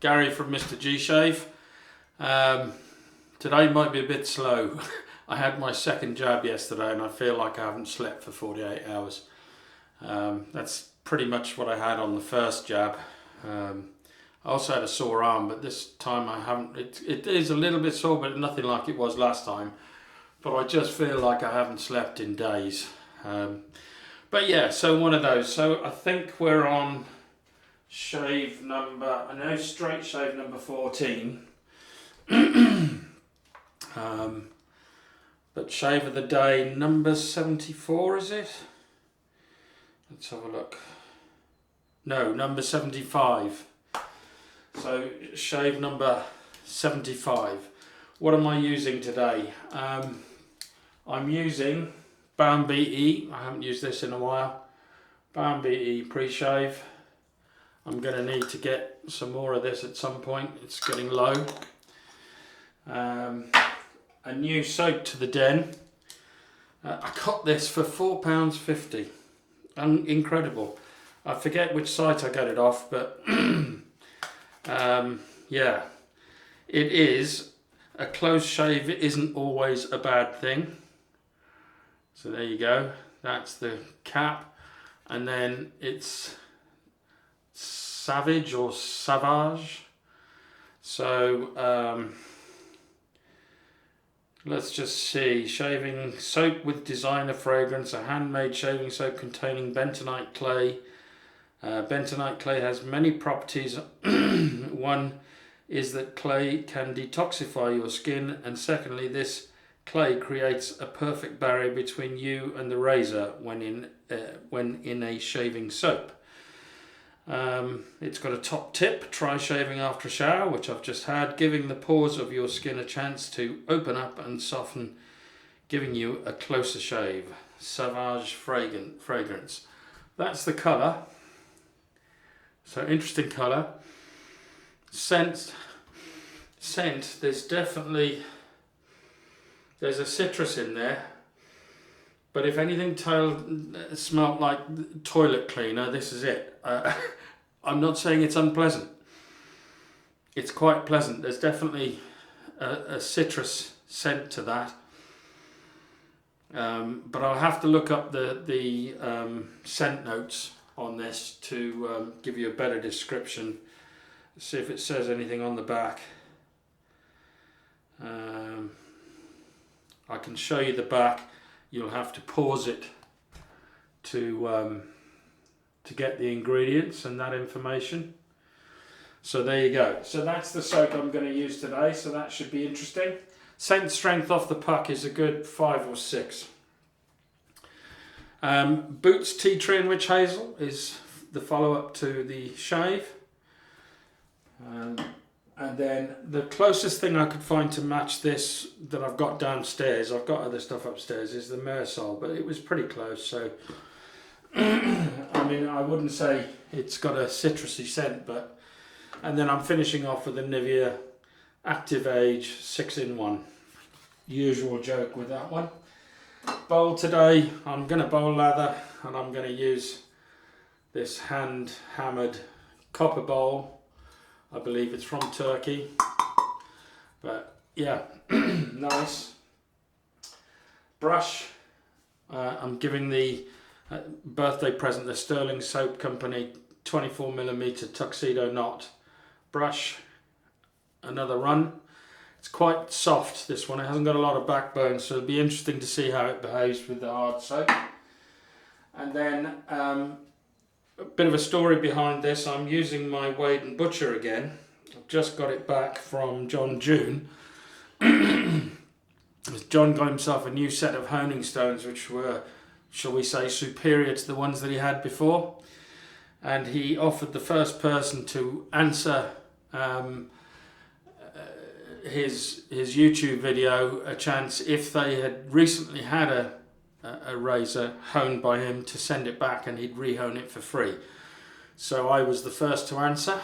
Gary from MrG Shave. Today might be a bit slow. I had my second jab yesterday and I feel like I haven't slept for 48 hours. That's pretty much what I had on the first jab. I also had a sore arm, but this time I haven't. It is a little bit sore, but nothing like it was last time. But I just feel like I haven't slept in days. But yeah, so one of those. So I think we're on shave number, I know straight shave number 14. But shave of the day number 74, is it? Let's have a look. No, number 75. So shave number 75. What am I using today? I'm using Balm BE. I haven't used this in a while. Balm BE pre-shave. I'm going to need to get some more of this at some point. It's getting low. A new soap to the den. I got this for £4.50. Incredible. I forget which site I got it off, but yeah, it is. A close shave isn't always a bad thing. So there you go. That's the cap, and then it's Savage or Savage. So let's just see. Shaving soap with designer fragrance, a handmade shaving soap containing bentonite clay. Bentonite clay has many properties. One is that clay can detoxify your skin, and secondly, this clay creates a perfect barrier between you and the razor when in a shaving soap. It's got a top tip: try shaving after a shower, which I've just had, giving the pores of your skin a chance to open up and soften, giving you a closer shave. Savage fragrance. That's the colour. So interesting colour. Scent. There's a citrus in there. But if anything smelled like toilet cleaner, this is it. I'm not saying it's unpleasant. It's quite pleasant. There's definitely a citrus scent to that. But I'll have to look up the scent notes on this to give you a better description. See if it says anything on the back. I can show you the back. You'll have to pause it to get the ingredients and that information. So there you go. So that's the soap I'm going to use today. So that should be interesting. Scent strength off the puck is a good 5 or 6. Boots Tea Tree and Witch Hazel is the follow-up to the shave. And then the closest thing I could find to match this that I've got downstairs, I've got other stuff upstairs, is the Myrsol, but it was pretty close. So I mean, I wouldn't say it's got a citrusy scent, but, and then I'm finishing off with the Nivea Active Age 6-in-1. Usual joke with that one. Bowl today, I'm going to bowl lather, and I'm going to use this hand hammered copper bowl. I believe it's from Turkey, but yeah, nice. Brush, I'm giving the birthday present, the Sterling Soap Company 24mm tuxedo knot brush. Another run. It's quite soft, this one. It hasn't got a lot of backbone, so it'll be interesting to see how it behaves with the hard soap. And then a bit of a story behind this. I'm using my Wade & Butcher again. I've just got it back from John June. John got himself a new set of honing stones, which were, shall we say, superior to the ones that he had before. And he offered the first person to answer his YouTube video a chance, if they had recently had a razor honed by him, to send it back and he'd rehone it for free. So I was the first to answer,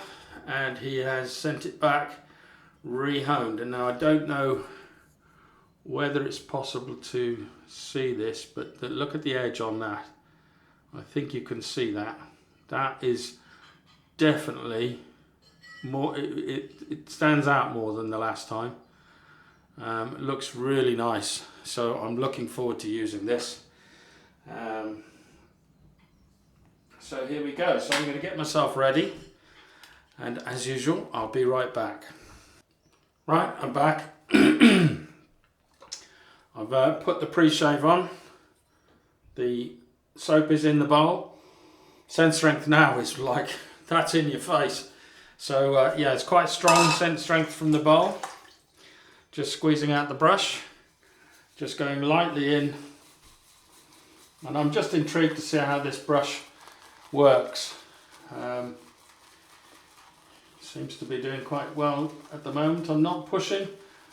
and he has sent it back rehoned. And now I don't know whether it's possible to see this, but look at the edge on that. I think you can see that. That is definitely more. It stands out more than the last time. It looks really nice, so I'm looking forward to using this. So here we go. So I'm going to get myself ready, and as usual, I'll be right back. Right, I'm back. I've put the pre-shave on. The soap is in the bowl. Scent strength now is like, that's in your face. So yeah, it's quite strong scent strength from the bowl. Just squeezing out the brush, just going lightly in. And I'm just intrigued to see how this brush works. Seems to be doing quite well at the moment. I'm not pushing,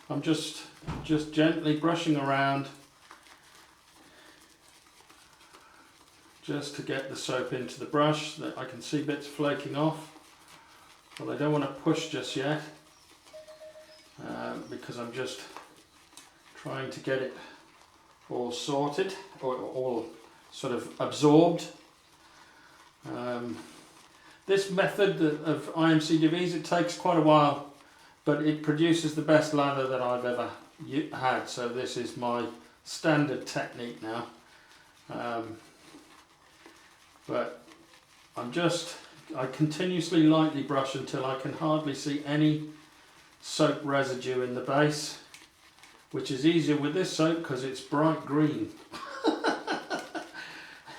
I'm just gently brushing around, just to get the soap into the brush. That I can see bits flaking off, but I don't want to push just yet, because I'm just trying to get it all sorted, or all sort of absorbed. This method of IMCDVs, it takes quite a while, but it produces the best lather that I've ever had. So this is my standard technique now. But I continuously lightly brush until I can hardly see any soap residue in the base, which is easier with this soap because it's bright green.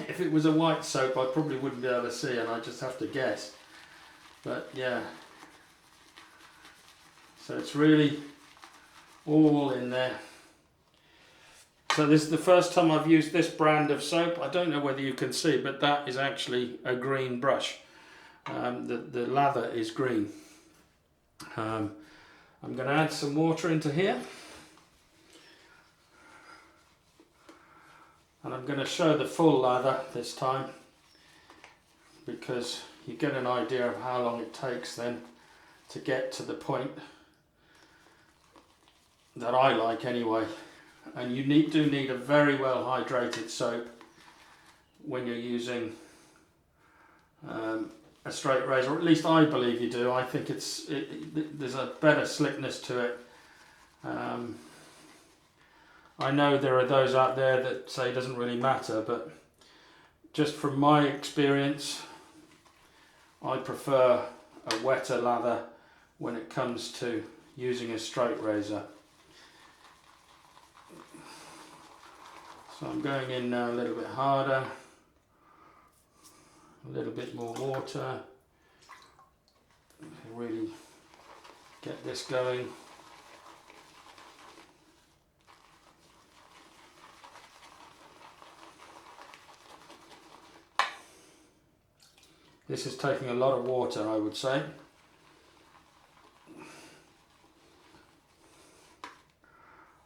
If it was a white soap, I probably wouldn't be able to see, and I just have to guess. But yeah, so it's really all in there. So this is the first time I've used this brand of soap. I don't know whether you can see, but that is actually a green brush. The lather is green. I'm going to add some water into here. And I'm going to show the full lather this time, because you get an idea of how long it takes then to get to the point that I like anyway. And you do need a very well hydrated soap when you're using a straight razor, or at least I believe you do. I think there's a better slickness to it. I know there are those out there that say it doesn't really matter, but just from my experience, I prefer a wetter lather when it comes to using a straight razor. So I'm going in now a little bit harder, a little bit more water, really get this going. This is taking a lot of water, I would say.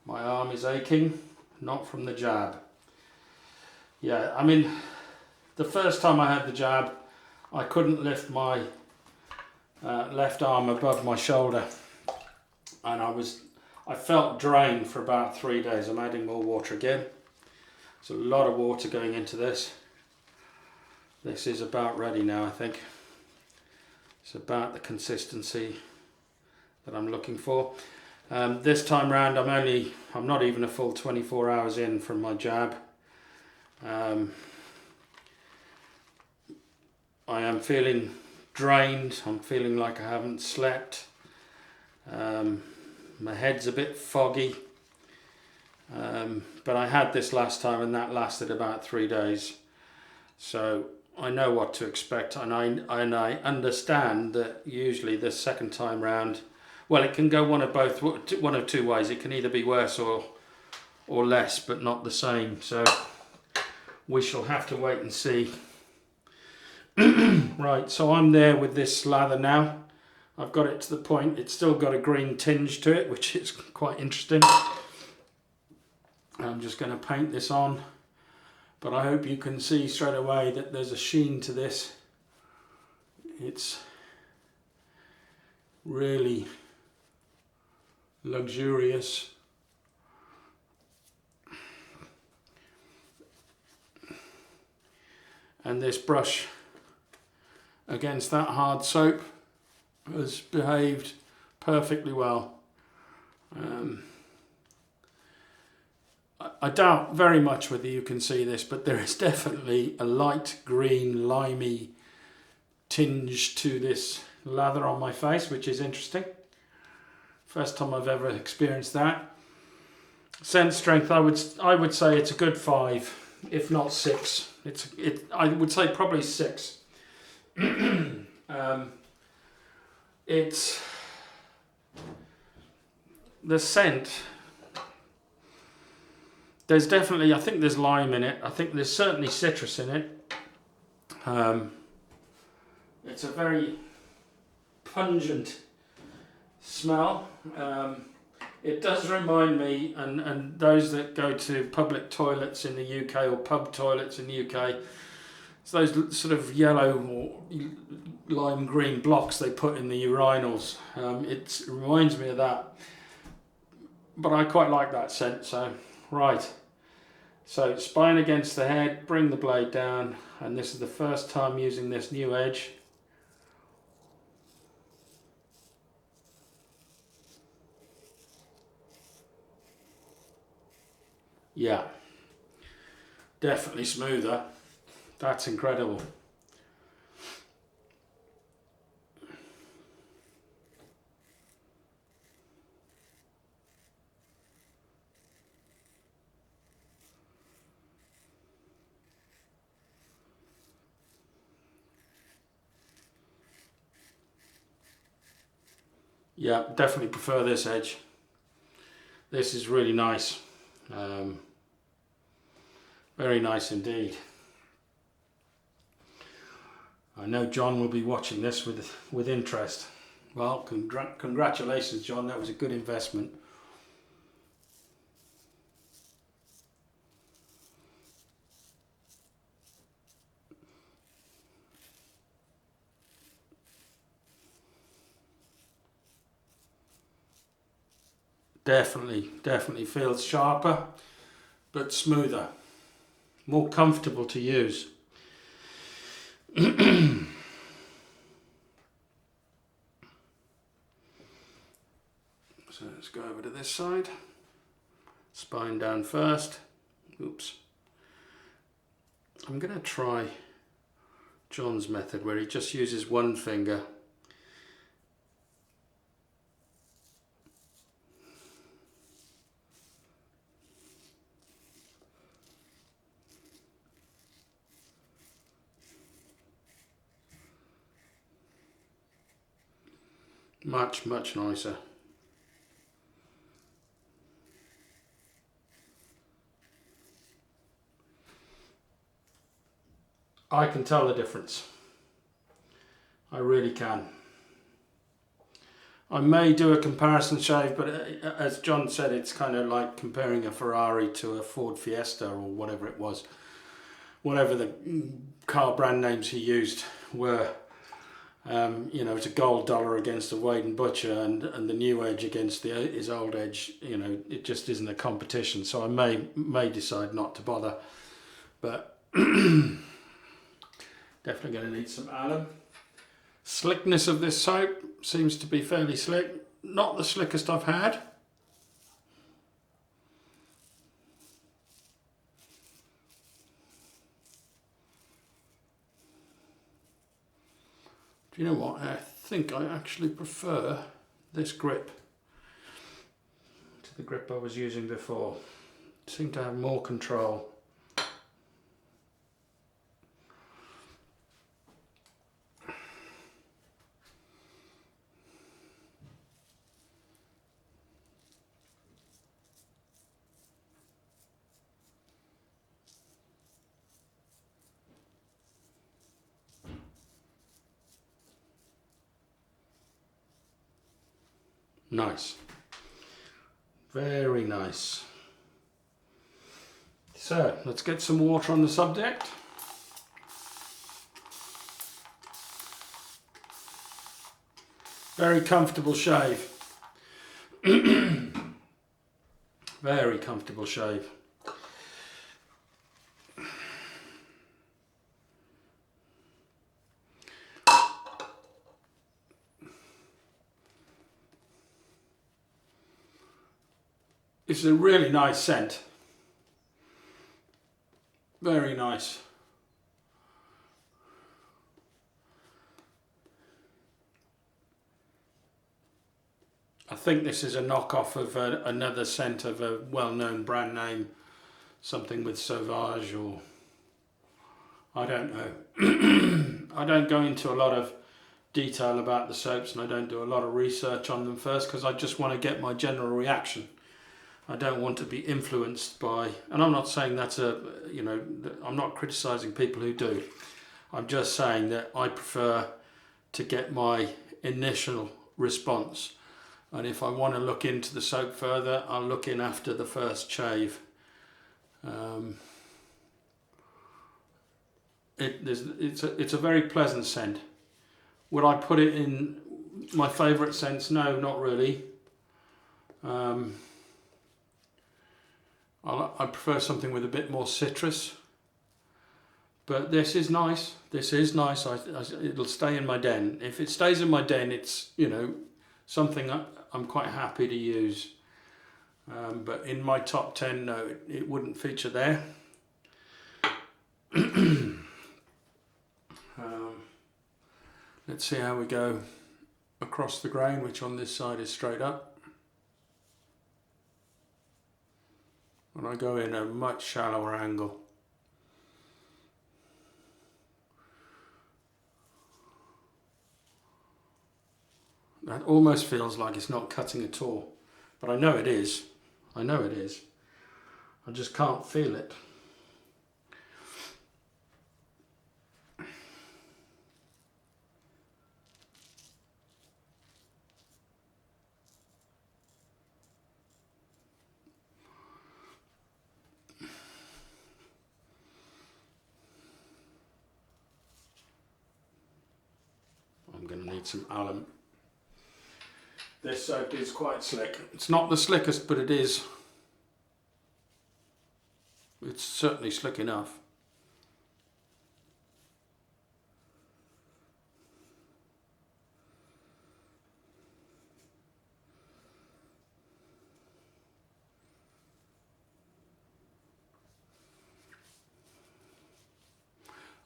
My arm is aching, not from the jab. Yeah, I mean, the first time I had the jab, I couldn't lift my left arm above my shoulder, and I felt drained for about 3 days. I'm adding more water again. There's a lot of water going into this. This is about ready now, I think. It's about the consistency that I'm looking for. This time round, I'm not even a full 24 hours in from my jab. I am feeling drained. I'm feeling like I haven't slept. My head's a bit foggy. But I had this last time, and that lasted about 3 days. So I know what to expect, and I understand that usually the second time round, well, it can go one of two ways. It can either be worse or less, but not the same. So we shall have to wait and see. Right, so I'm there with this lather now. I've got it to the point. It's still got a green tinge to it, which is quite interesting. I'm just going to paint this on. But I hope you can see straight away that there's a sheen to this. It's really luxurious. And this brush against that hard soap, has behaved perfectly well. I doubt very much whether you can see this, but there is definitely a light green, limey tinge to this lather on my face, which is interesting. First time I've ever experienced that. Scent strength, I would say it's a good 5, if not 6. I would say probably 6. It's the scent. There's definitely, I think there's lime in it. I think there's certainly citrus in it. It's a very pungent smell. It does remind me, and those that go to public toilets in the UK or pub toilets in the UK, it's those sort of yellow or lime green blocks they put in the urinals. It reminds me of that, but I quite like that scent. So right, so spine against the head, bring the blade down, and this is the first time using this new edge. Yeah, definitely smoother. That's incredible. Yeah, definitely prefer this edge. This is really nice. Very nice indeed. I know John will be watching this with interest. Well, congratulations, John. That was a good investment. Definitely feels sharper, but smoother, more comfortable to use. So let's go over to this side. Spine down first. Oops. I'm going to try John's method where he just uses one finger. Much nicer. I can tell the difference. I really can. I may do a comparison shave, but as John said, it's kind of like comparing a Ferrari to a Ford Fiesta or whatever it was. Whatever the car brand names he used were. You know, it's a gold dollar against a Wade and Butcher, and the new edge against his old edge. You know, it just isn't a competition. So I may decide not to bother, but definitely going to need some alum. Slickness of this soap seems to be fairly slick. Not the slickest I've had. Do you know what? I think I actually prefer this grip to the grip I was using before. It seemed to have more control. Nice. Very nice. So let's get some water on the subject. Very comfortable shave. Very comfortable shave. It's a really nice scent. Very nice. I think this is a knockoff of another scent of a well-known brand name, something with Sauvage, or I don't know. I don't go into a lot of detail about the soaps, and I don't do a lot of research on them first, because I just want to get my general reaction. I don't want to be influenced by, and I'm not saying that's I'm not criticizing people who do. I'm just saying that I prefer to get my initial response. And if I want to look into the soap further, I'll look in after the first shave. It's a very pleasant scent. Would I put it in my favourite scents? No, not really. I prefer something with a bit more citrus. But this is nice. This is nice. It'll stay in my den. If it stays in my den, it's, something I'm quite happy to use. But in my top 10, no, it wouldn't feature there. Let's see how we go across the grain, which on this side is straight up. And I go in a much shallower angle. That almost feels like it's not cutting at all, but I know it is. I know it is. I just can't feel it. I'm going to need some alum. This soap is quite slick. It's not the slickest, but it is. It's certainly slick enough.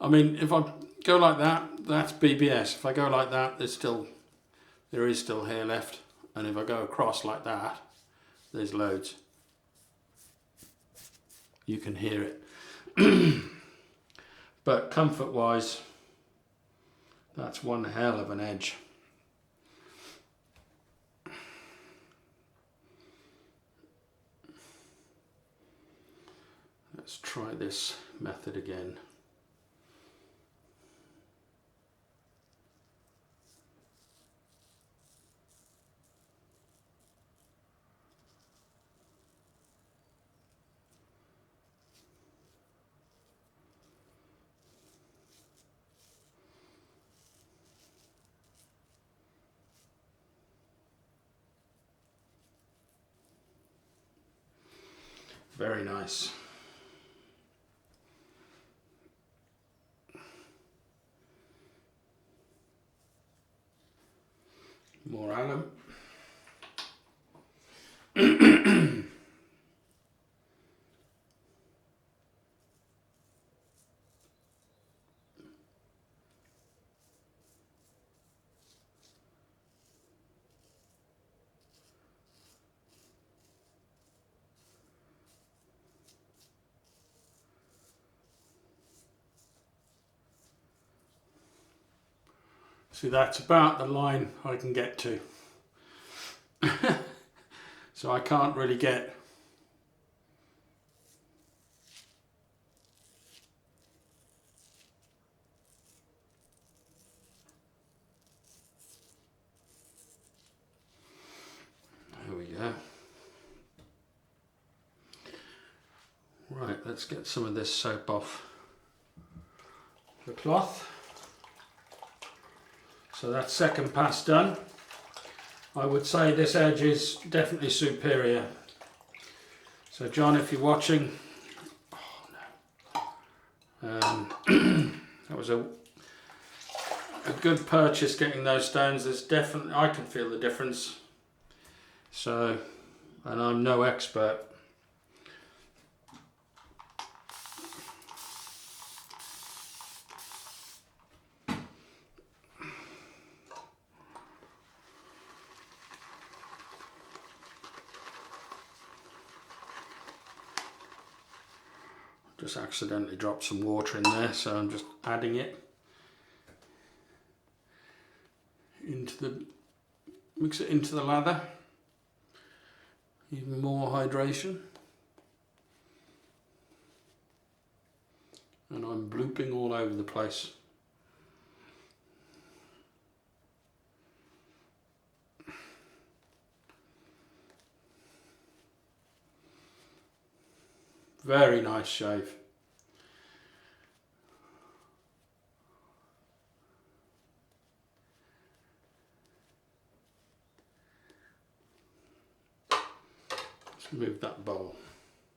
I mean, if I go like that, that's BBS. If I go like that, there is still hair left. And if I go across like that, there's loads. You can hear it. But comfort-wise, that's one hell of an edge. Let's try this method again. Very nice. More alum. See, that's about the line I can get to. So I can't really get there we go. Right, let's get some of this soap off the cloth. So that's second pass done. I would say this edge is definitely superior. So John, if you're watching, that was a good purchase getting those stones. There's definitely, I can feel the difference. So and I'm no expert. Just accidentally dropped some water in there, so I'm just adding it into the, mix it into the lather. Even more hydration. And I'm blooping all over the place. Very nice shave. Let's move that bowl.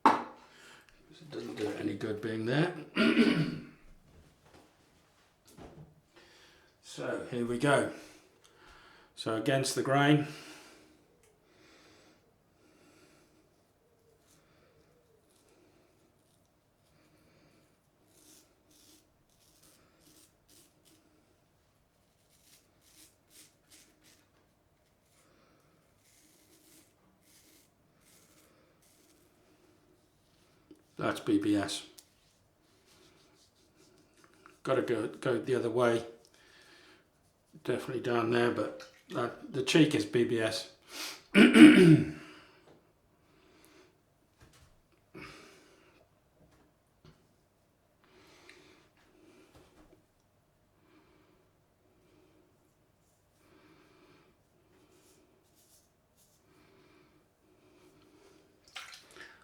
It doesn't do it any good being there. So here we go. So against the grain. That's BBS. Got to go the other way. Definitely down there, but the cheek is BBS. And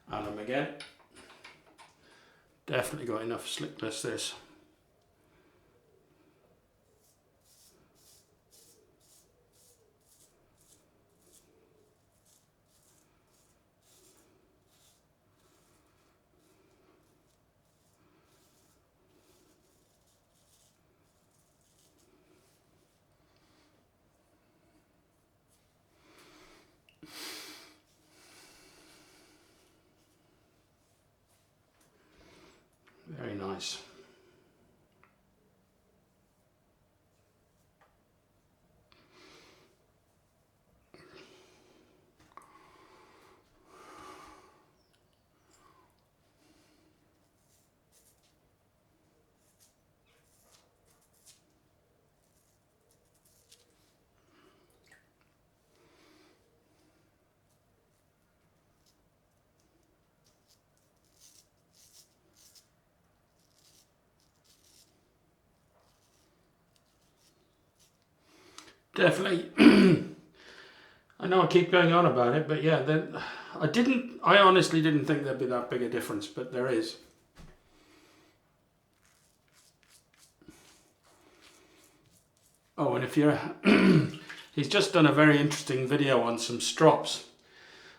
them again. Definitely got enough slickness this. Very nice. Definitely. I know I keep going on about it, but yeah, I honestly didn't think there'd be that big a difference, but there is. Oh, and if you're, he's just done a very interesting video on some strops.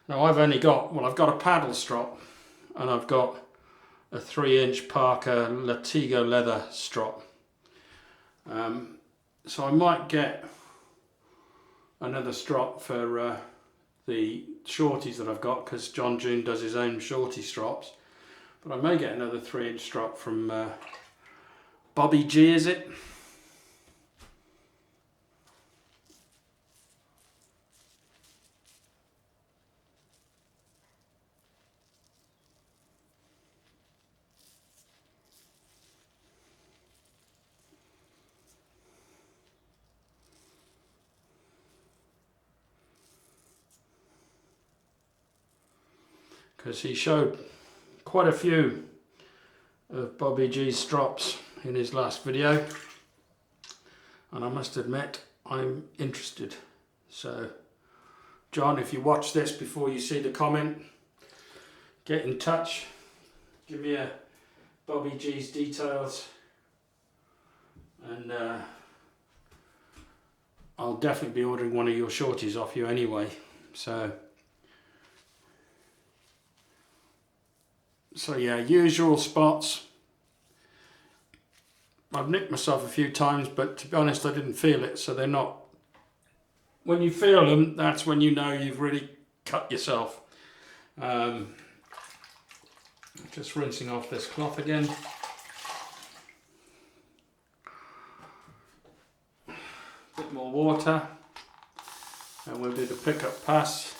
Now I've got a paddle strop, and I've got a 3-inch Parker Latigo leather strop. So I might get another strop for the shorties that I've got, because John June does his own shorty strops. But I may get another 3-inch strop from Bobby G, is it? Because he showed quite a few of Bobby G's strops in his last video, and I must admit I'm interested. So John, if you watch this before you see the comment, get in touch, give me a Bobby G's details, and I'll definitely be ordering one of your shorties off you anyway. So yeah, usual spots. I've nicked myself a few times, but to be honest, I didn't feel it, so they're not. When you feel them, that's when you know you've really cut yourself. Just rinsing off this cloth again. Bit more water, and we'll do the pickup pass.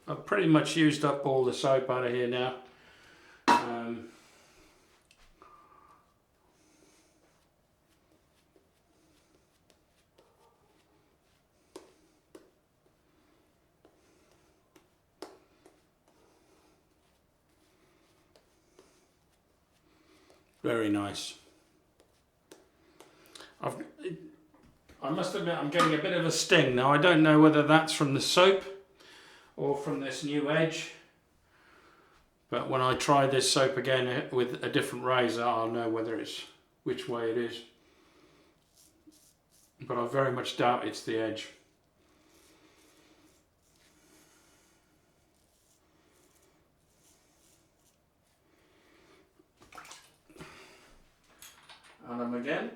I've pretty much used up all the soap out of here now. Very nice. I must admit I'm getting a bit of a sting now. I don't know whether that's from the soap or from this new edge. But when I try this soap again with a different razor, I'll know whether it's which way it is. But I very much doubt it's the edge. And them again.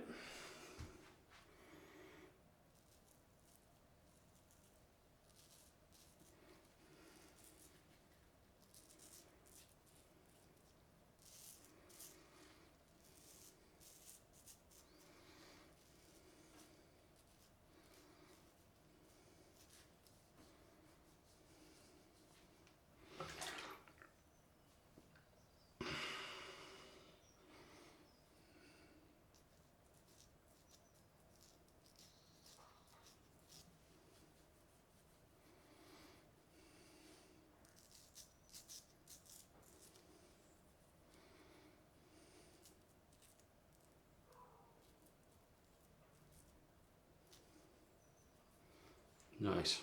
Nice.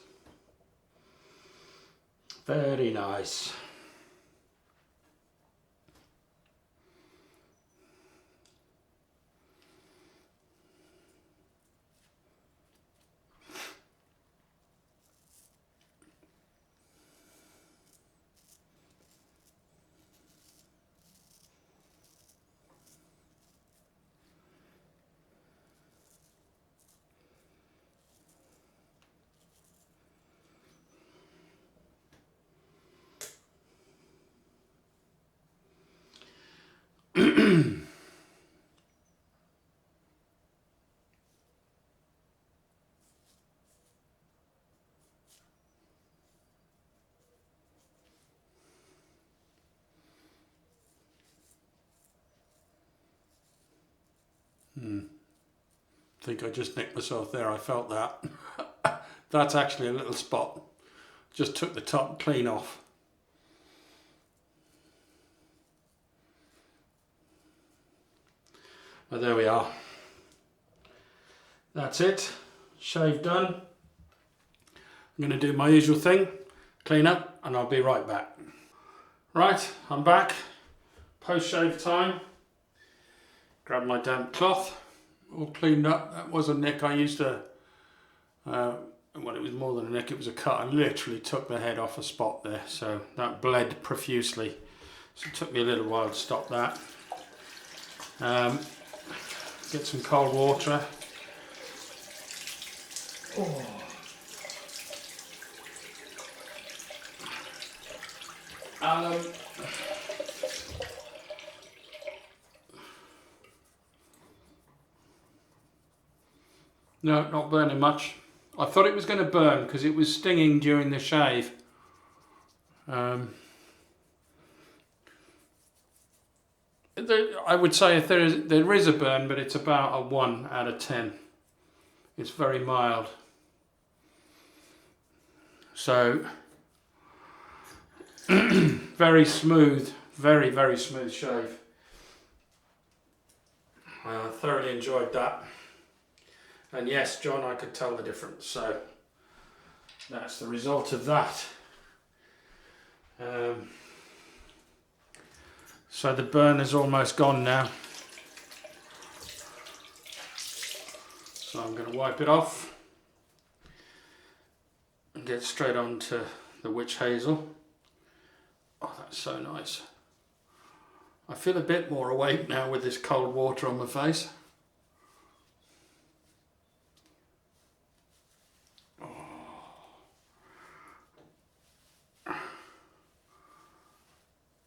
Very nice. I think I just nicked myself there. I felt that. That's actually a little spot. Just took the top clean off. But there we are. That's it. Shave done. I'm going to do my usual thing, clean up, and I'll be right back. Right, I'm back. Post-shave time. Grab my damp cloth, all cleaned up. That was a nick. I used to, well, it was more than a nick, it was a cut. I literally took the head off a spot there, so that bled profusely. So it took me a little while to stop that. Get some cold water. Oh. No, not burning much. I thought it was going to burn because it was stinging during the shave. I would say if there is a burn, but it's about a 1 out of 10. It's very mild. So very smooth, very, very smooth shave. I thoroughly enjoyed that. And yes, John, I could tell the difference. So that's the result of that. So the burn is almost gone now. So I'm going to wipe it off and get straight on to the witch hazel. Oh, that's so nice. I feel a bit more awake now with this cold water on my face.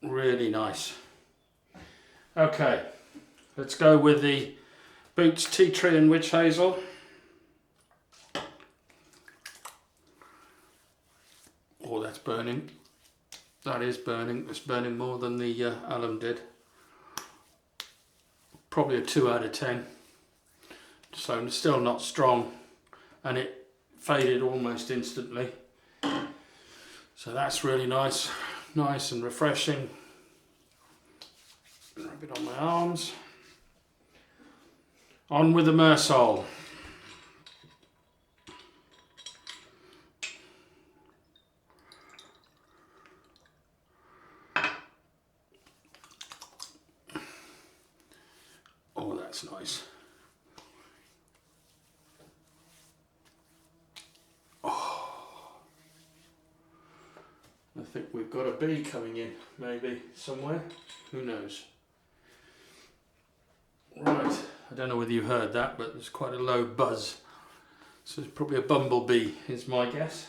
Really nice. Okay, let's go with the Boots Tea Tree and Witch Hazel. Oh, that's burning. That is burning. It's burning more than the alum did. Probably a 2 out of 10. So still not strong, and it faded almost instantly. So that's really nice. Nice and refreshing. Rub it on my arms. On with the Myrsol. Oh, that's nice. Oh, I think we've got a bee coming in, maybe somewhere. Who knows? Right, I don't know whether you heard that, but there's quite a low buzz. So it's probably a bumblebee, is my guess.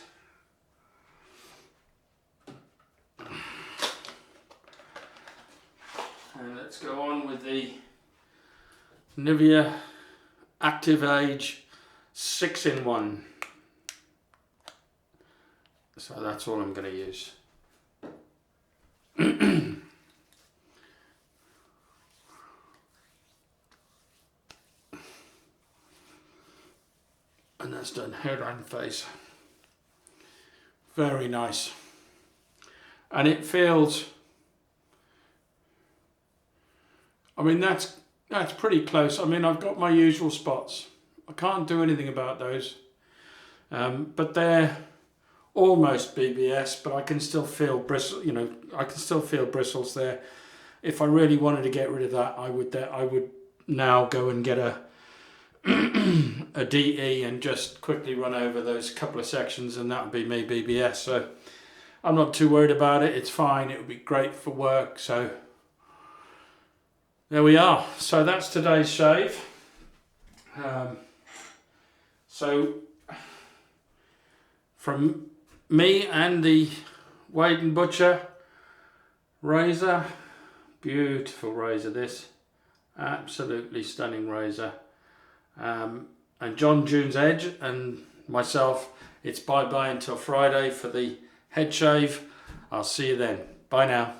And let's go on with the Nivea Active Age 6-in-1. So that's all I'm going to use. And that's done head and face. Very nice. And it feels, I mean, that's pretty close. I mean, I've got my usual spots. I can't do anything about those. But they're almost BBS, but I can still feel bristle, you know, I can still feel bristles there. If I really wanted to get rid of that, I would now go and get a a DE and just quickly run over those couple of sections, and that would be me BBS. So I'm not too worried about it. It's fine. It would be great for work. So there we are. So that's today's shave. So from me and the Wade and Butcher razor, beautiful razor this, absolutely stunning razor. And John June's Edge and myself, it's bye bye until Friday for the head shave. I'll see you then. Bye now.